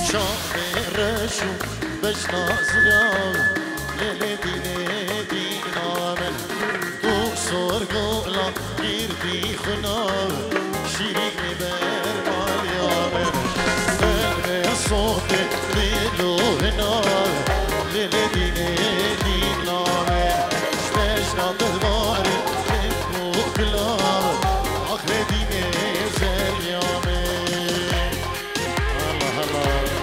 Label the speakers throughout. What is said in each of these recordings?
Speaker 1: شو بش نازیان لیلی دینه دینامن تو سرگولا گیر بی خنام شیری بر مالیامن من صوت دلو هنام لیلی دینه دینامن شبش نادواره تکو کلام آخر دینه زریامن الله الله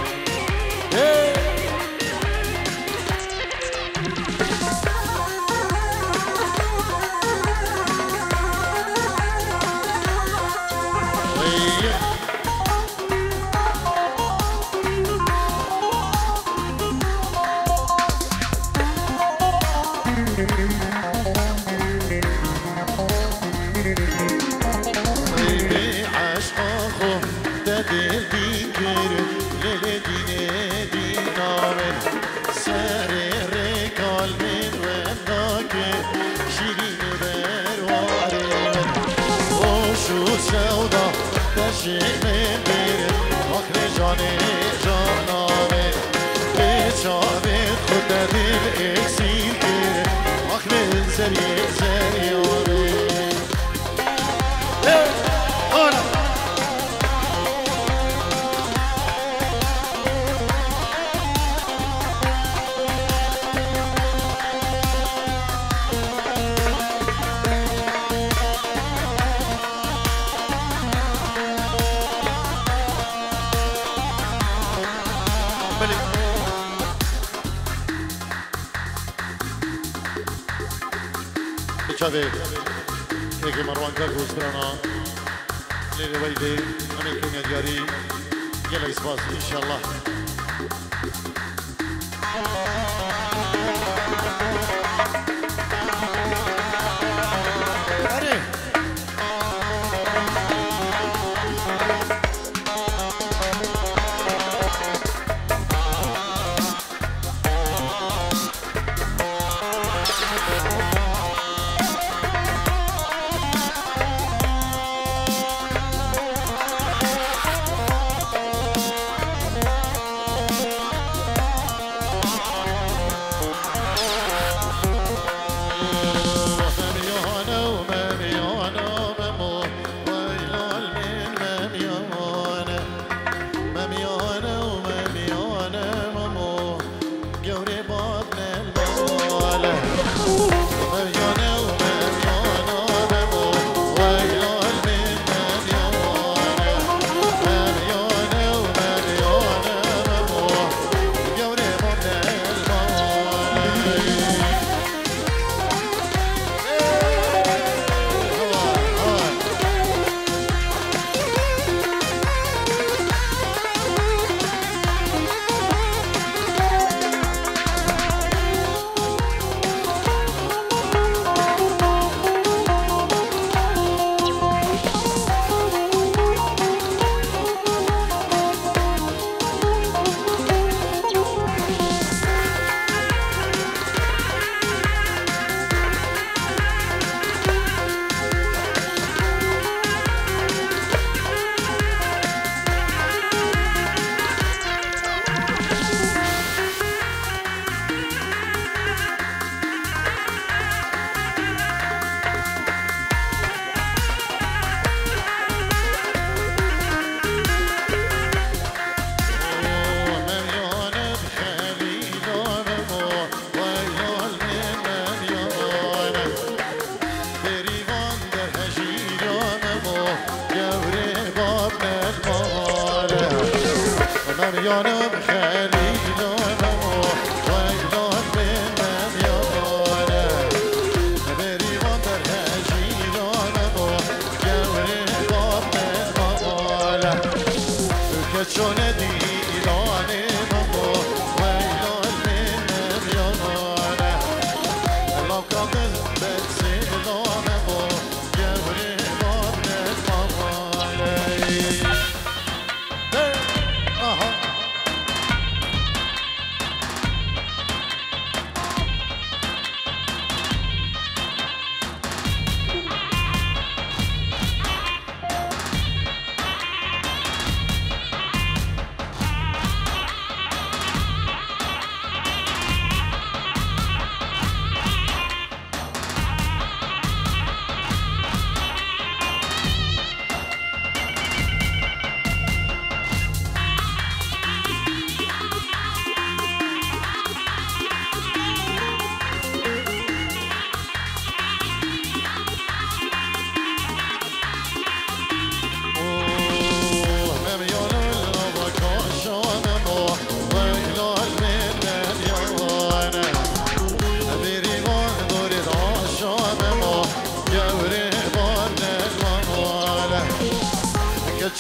Speaker 1: شبه که مروان کا گوشترانا لیلی ویدی امی کنیا دیاری گله اسپاس انشالله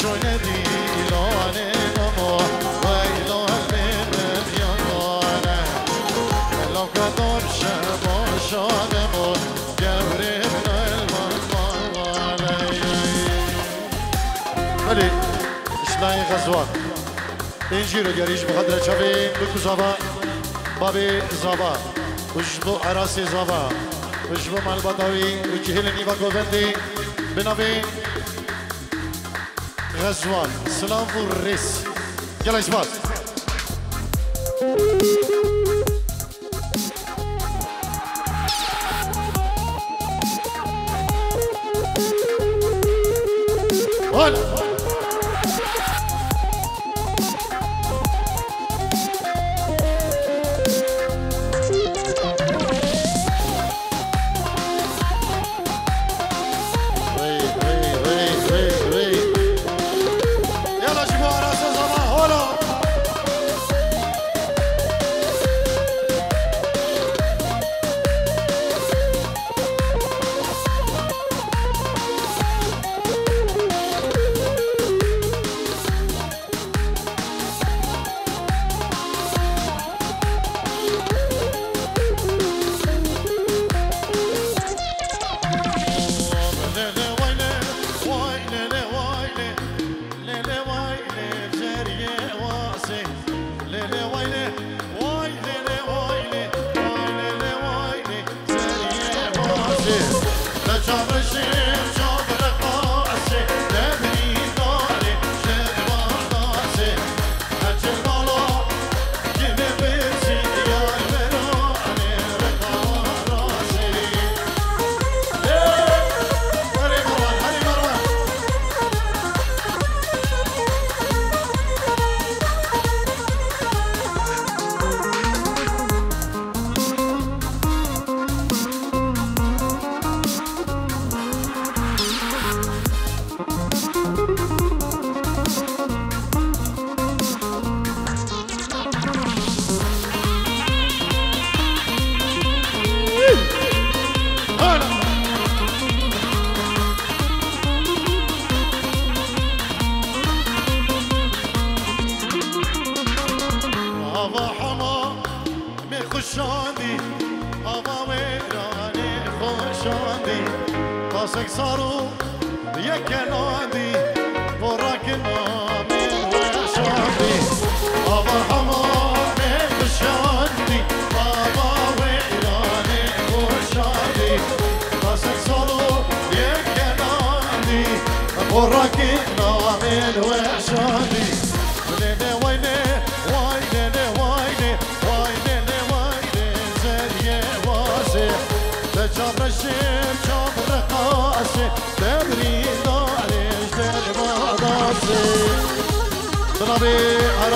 Speaker 1: شونه دیلانه نمو ویلو من یانانه لو کدام شما شادمو گوری من المانوانه بلی اشنای غزوان اینجی رو گریش بخدر چوین بکو زبا بابی زبا وجبو عراسی زبا وجبو مالباتاوی وجهل نیوا گوبندی بنابی غزوان سلام و ریس یلا اسمات هلا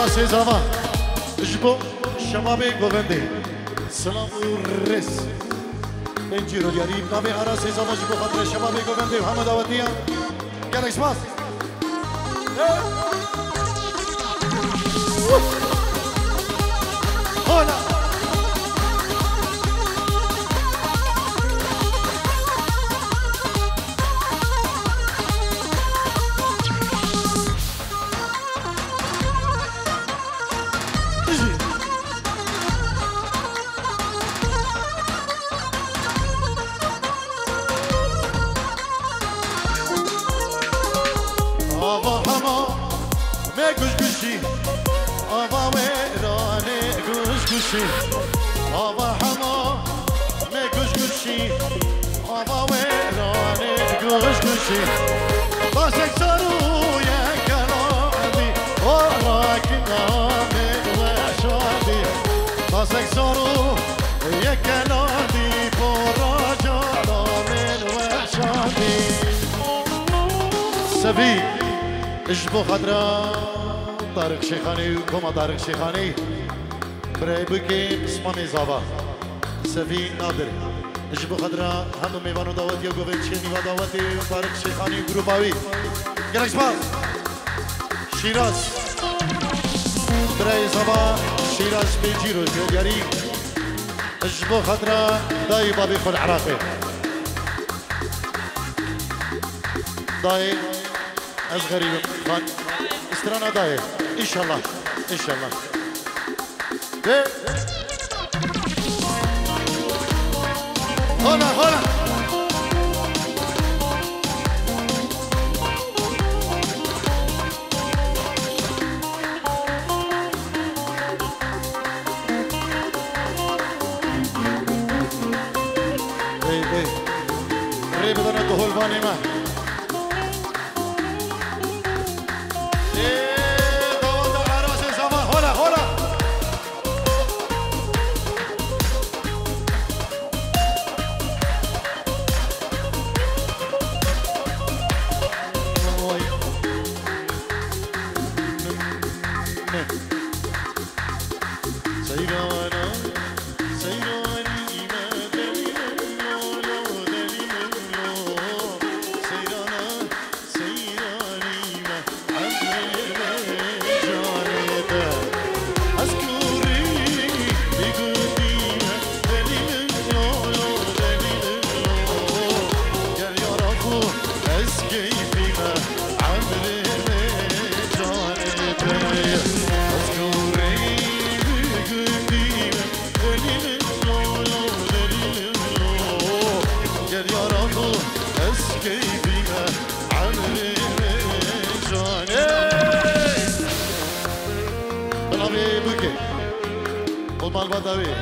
Speaker 1: عراسی زمان اجبو شبابی گوبندی سلام و رس اینجی رو گریم نامی عراسی زمان اجبو خاطر شبابی گوبندی و همه دعوتی هم گلک سپاس هولا آوا هما میگوش گوشی آوا ویرانه گوش گوشی با سکسارو یک کلامی آراک نامی و شادی با سکسارو یک کلامی پورا جانامین و شادی سبی اجبو خدرا طارق شیخانی و کما طارق شیخانی برای بکی قسمه زابا سفی نادر اجبو خدرا هم میوانو دعوتی و گوه چینی و دعوتی طارق شیخانی گروپاوی گلک سپاس شیراز برای زابا شیراز بیجی رو جوگری اجبو خدرا دای بابی خل عراقی دای از غریب خان استرانا دایه انشالله انشالله به هلا هلا بدن دهلوانی من دواد عراس زمان هلا هلا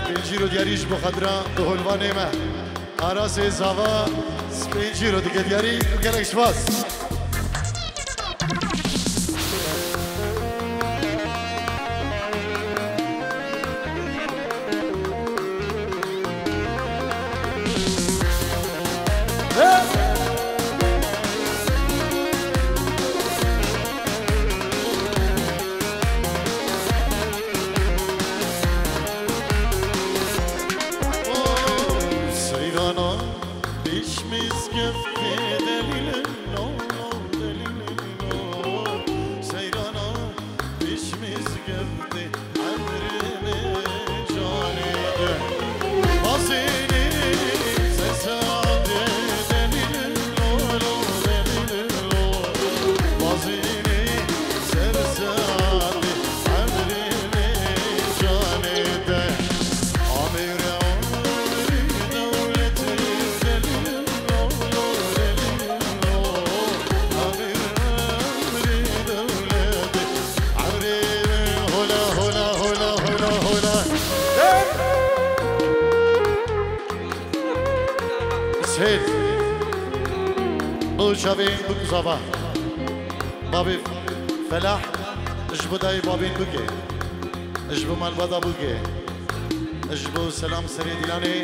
Speaker 1: پنجیرو دیاریش بخدرا دهلوانه ما عراس زاوا پنجیرو دیگه دیاری گلکش باز شبین بگذابه بابی فلاح اجبو دای بابین بگه اجبو ملبادا بگه اجبو سلام سری دیلانی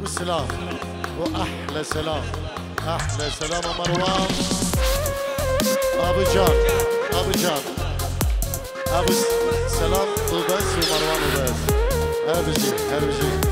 Speaker 1: و سلام و احلى سلام احلى سلام مروان ابو جان ابو جان ابو سلام وبس ومروان وبس هربجي هربجي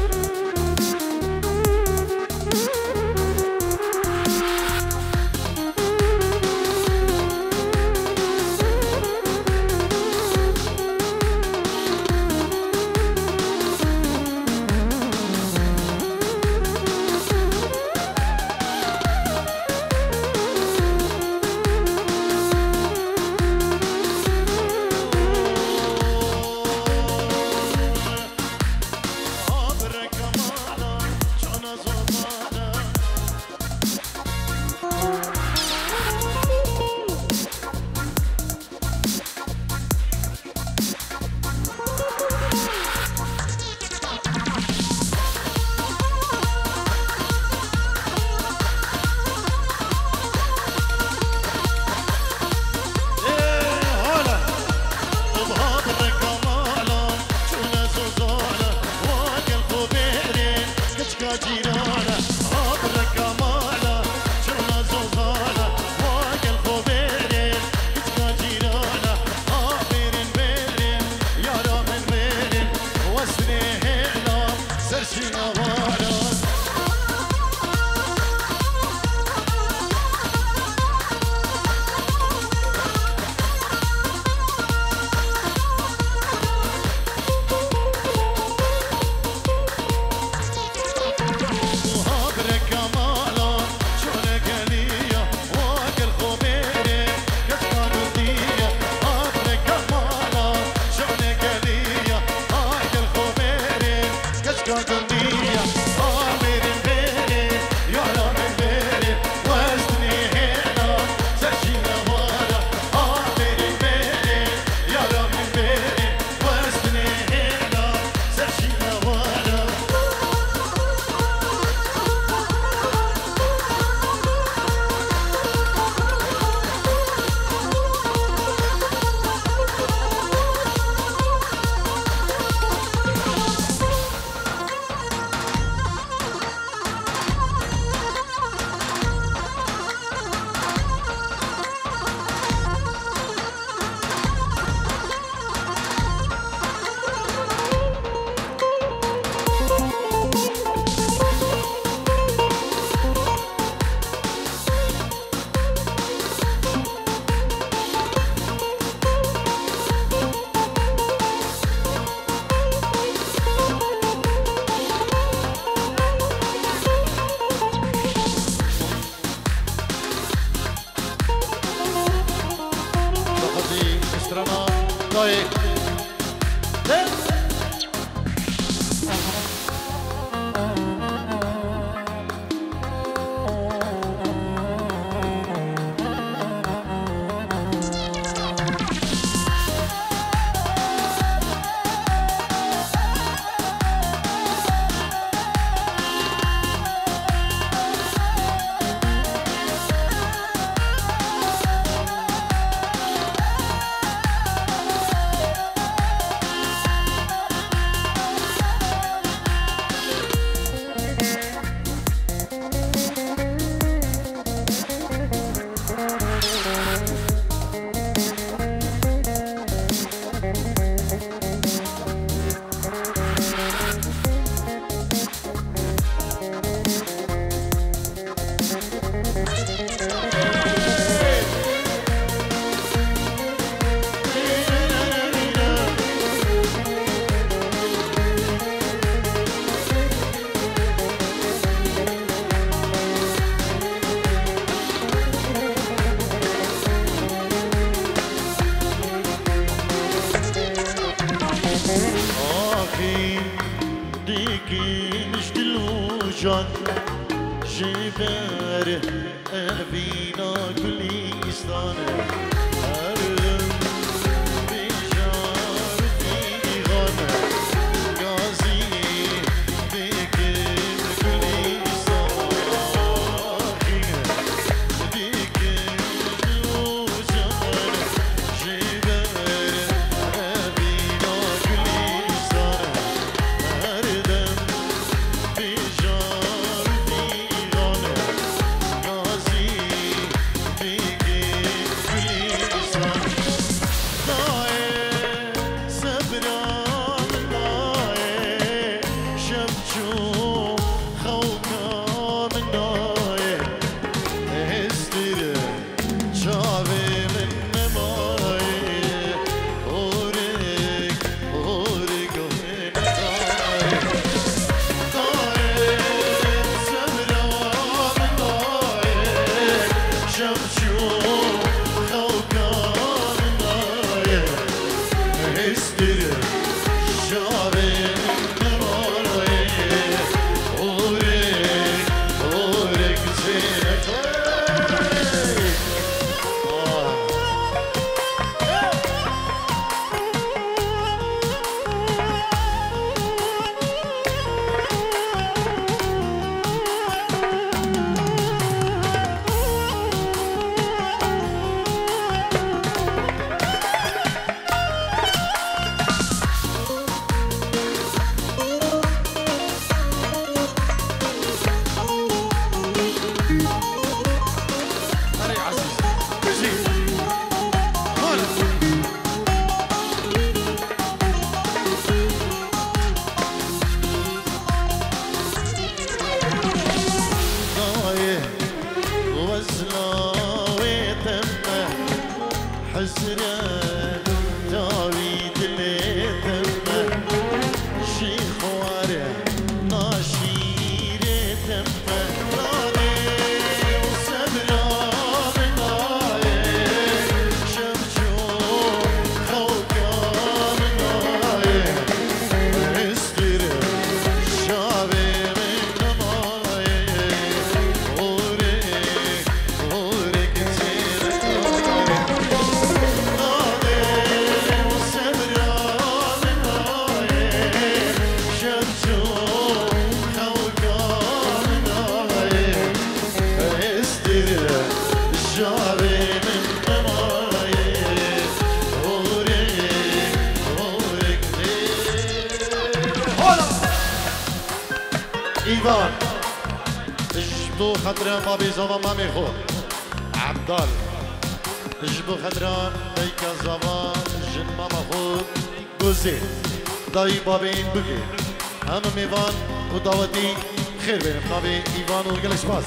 Speaker 1: میوان اجبو خطره ما بیزاوا ما میخور عبدال اجبو خطره دیکا زوا جن ماما خود گوزی دایی بابین بگی همه میوان و دعوتی خیر بینم نابی ایوان و گلش باز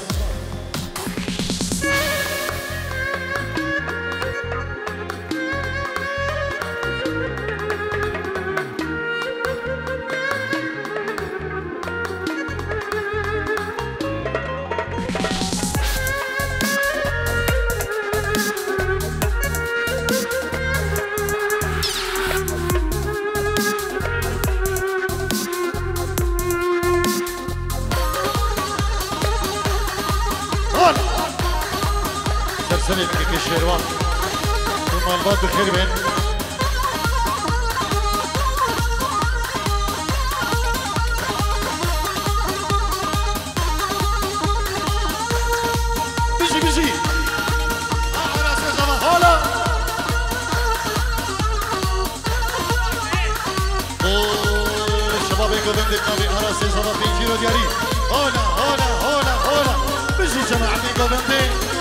Speaker 1: سرسني بك الشيروان ثم الباب بخير بين بيجي هلا شباب جوفندي نبي أراسي زمان بيجيرو دياري هلا بيجي جماعة جوفندي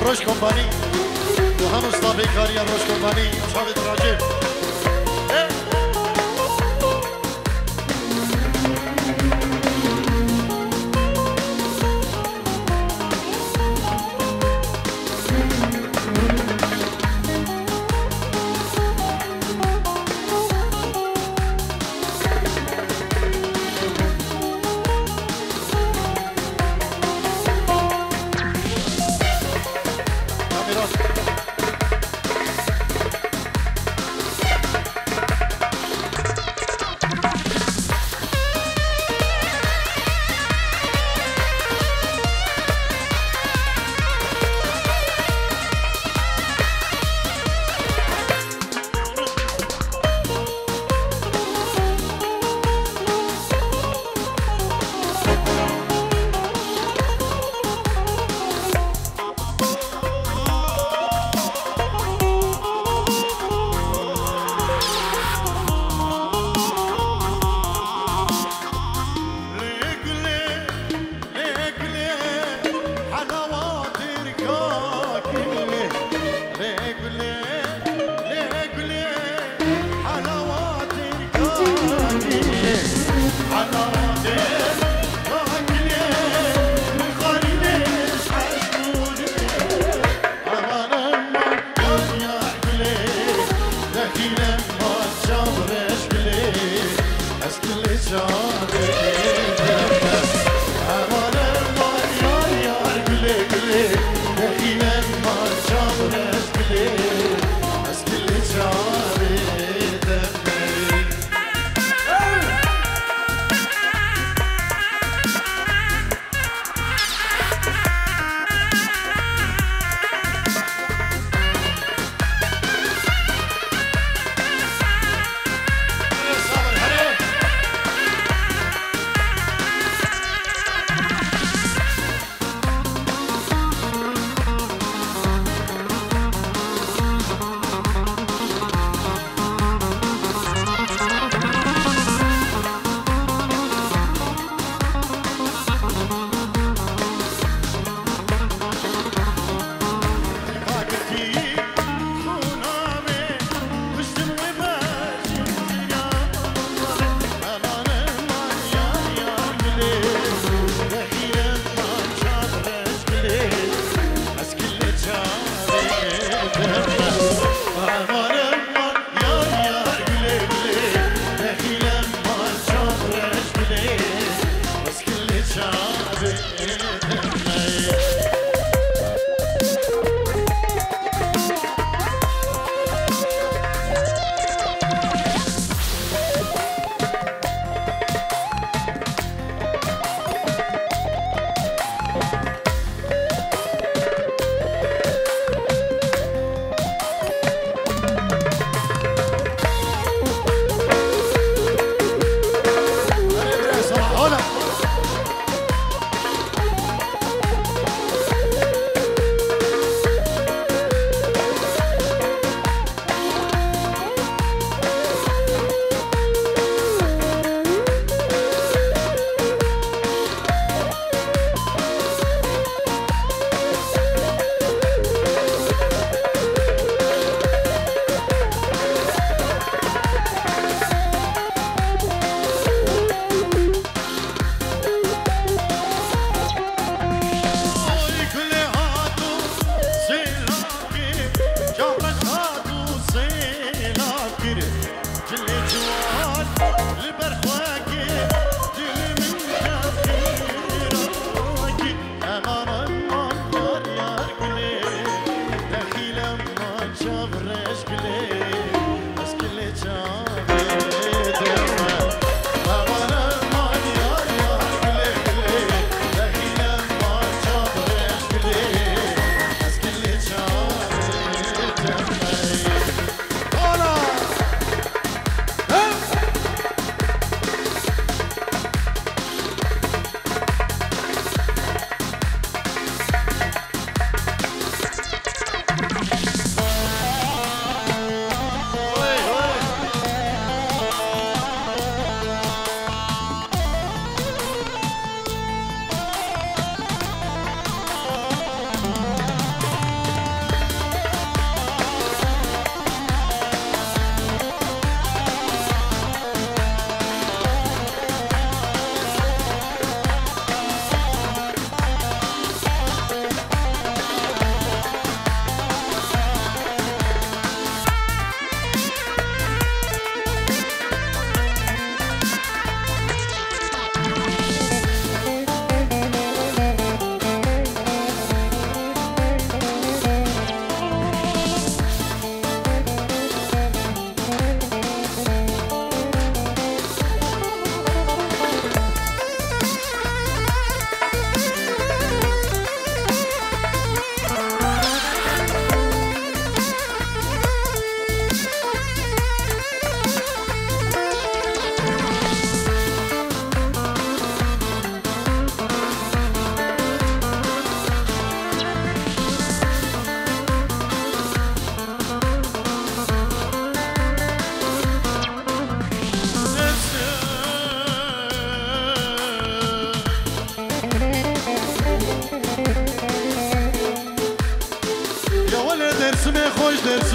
Speaker 1: روش کمپانی و هم استاد کاری روش کمپانی جاوید راجب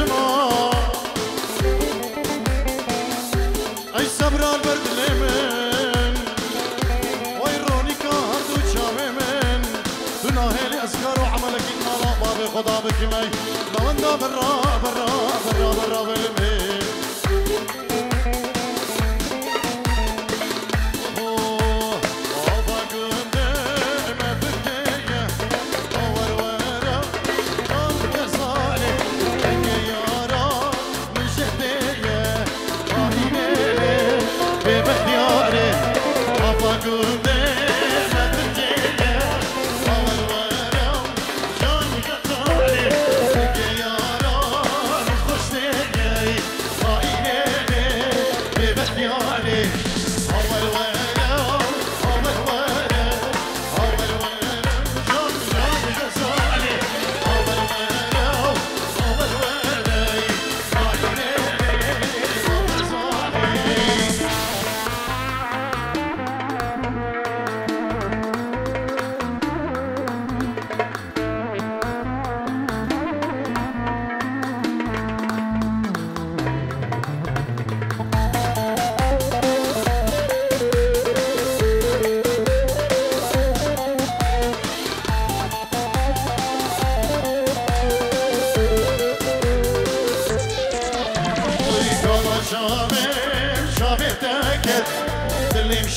Speaker 1: زمان أي صبر البرد لمن ويروني كهرد وشاممن تناهلي أسكر وعملك إنالا باب خدا بكمي لو أنت برا برا برا برا بالمين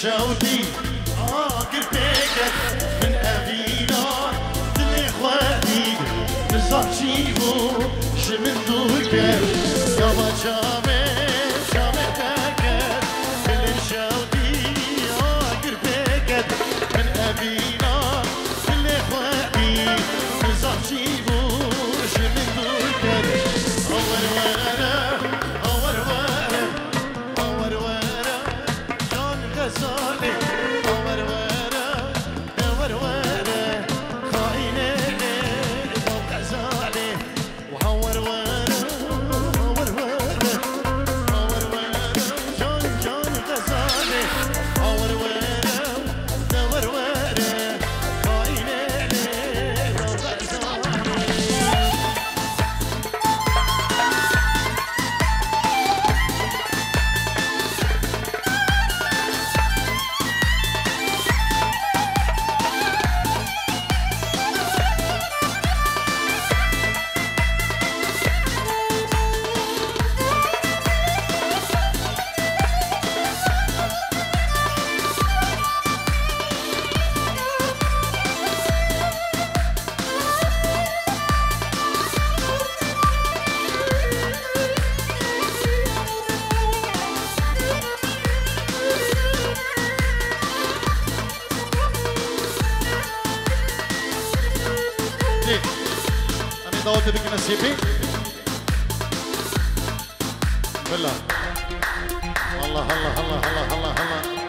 Speaker 1: شوتي كربيكت من أبينا دلي خواتي نزار شيبو شمن دوكت يابا شامي تاكت دلي شوتي كربيكت من أبينا دلي خواتي نزار شيبو شمن دوكت أول وانا داود بك نسيبي بالله الله الله الله الله الله الله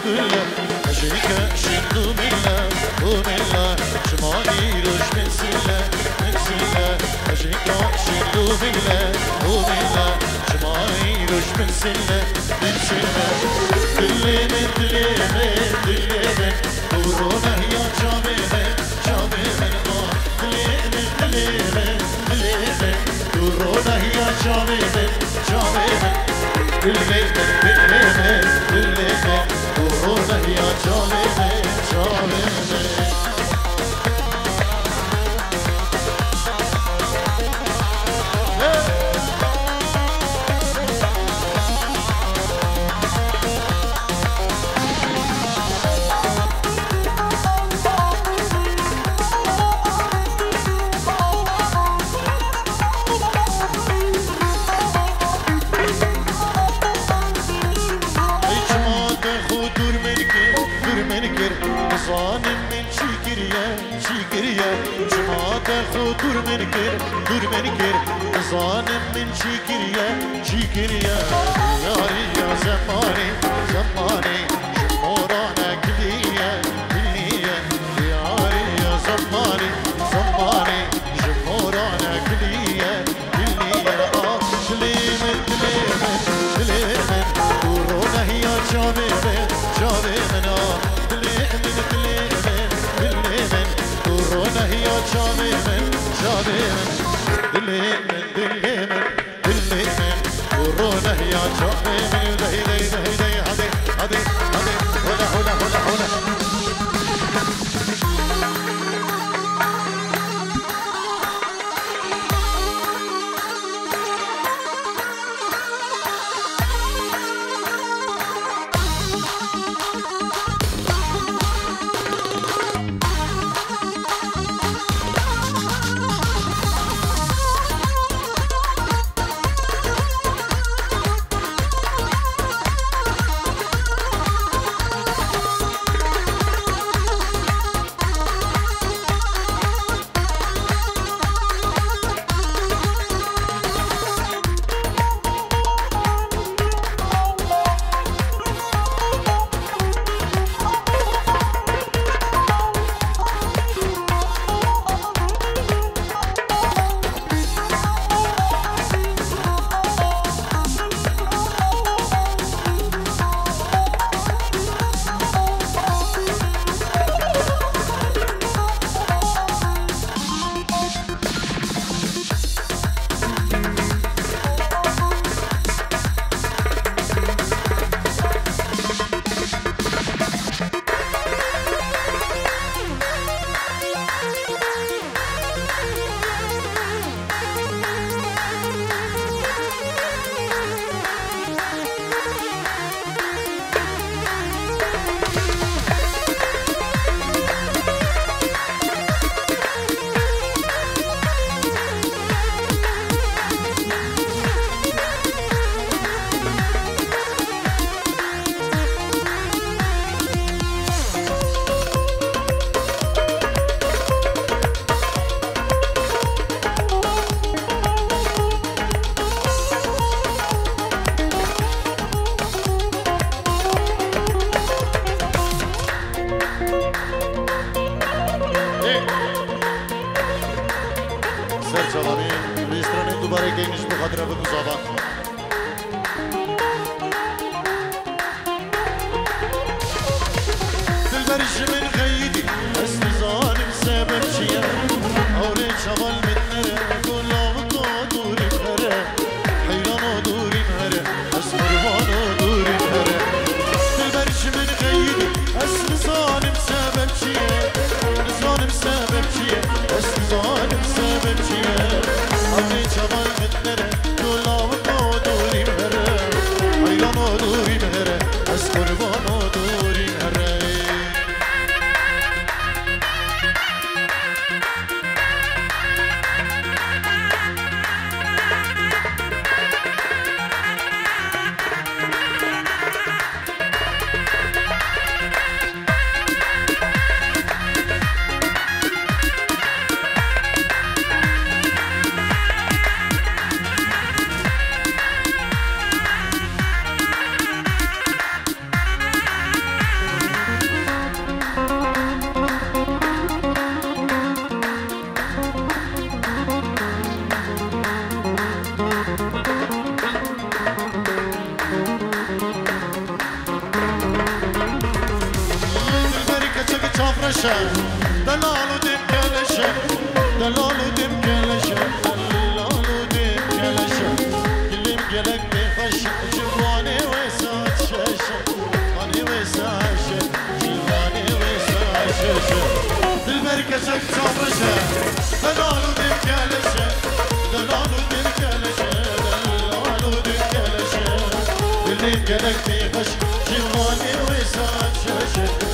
Speaker 1: كله أجيك شندو منا ومنا جمالي روش من سنة أجيك شندو منا ومنا جمالي روش من سنة دلي من ورونا يا جامي من دلي من ورونا يا جامي من دلي من ورونا يا جامي من ظالم من شكريا جماعة خو دور من كر ظالم من شكريا ياري يا زماني جمورانا كلية ياري يا زماني جمورانا كلية دليمن ورونا هي جامي من ورونا هي جامي من دليمن ورونا هي جامي من كلشه دلال ودم كلشه دلال ودم كلشه دلال ودم كلشه كلم قلق بخش جواني وسات شاشه جواني وسات جواني وسات شاشه المركز التمرشه دلال ودم كلشه دلال ودم كلشه دلال ودم كلشه كلم قلق بخش جواني وسات شاشه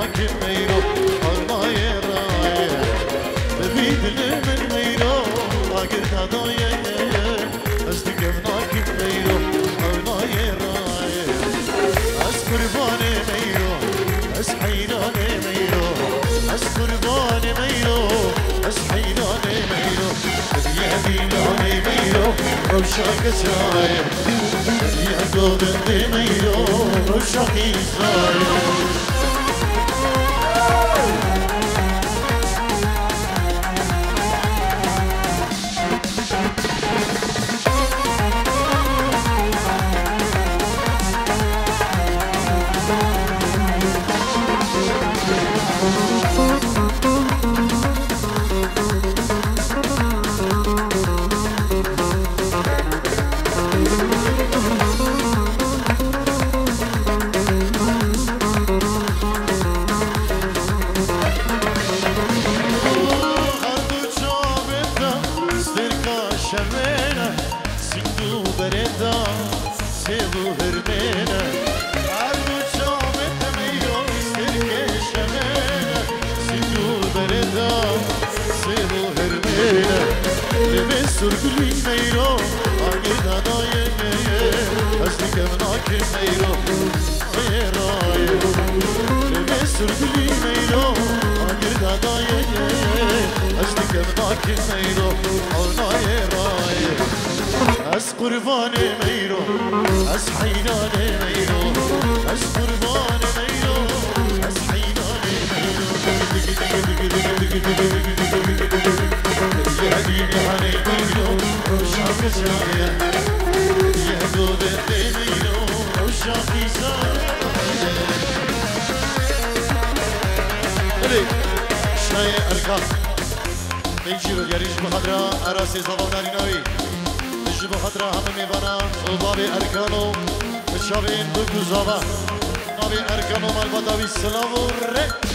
Speaker 1: ناكم ميرو أرماي راي ببيد من ميرو أقر دايا أصدقم ناكم ميرو أرماي راي أسكرباني ميرو أسحيراني ميرو أسكرباني ميرو أسحيراني ميرو يهديناني ميرو روشاك ساير يهدودن دي ميرو روشاكي ساير سرگلی میرو آگه دادای اصلیکم ناکم میرو رای به سرگلی میرو آگه دادای اصلیکم ناکم میرو آنای رای از قربان میرو از حیران میرو از قربان میرو از حیران میرو يهديني علي ميلو وشاك سايا يهدود الدي ميلو وشاكي سايا الي شنايا اركان بيجيرو يريش بخدرا اراسي زبان دارينوي بيجي بخدرا همه ميبانا وبابي اركانو بشابين بكو زبا بابي اركانو مالباداوي سلامو ري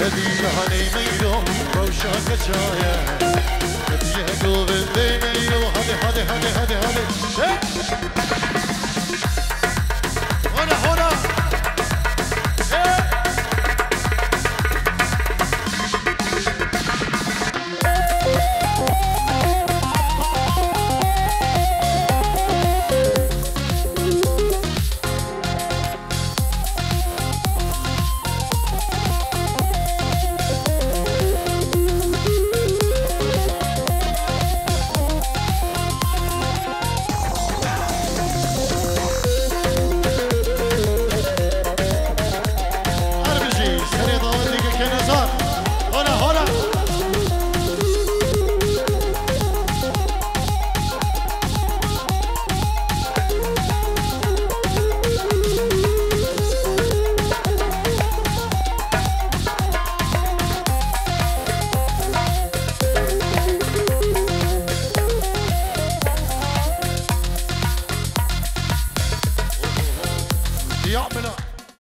Speaker 1: هدي هني ميلو روشاك شايا هدي هدو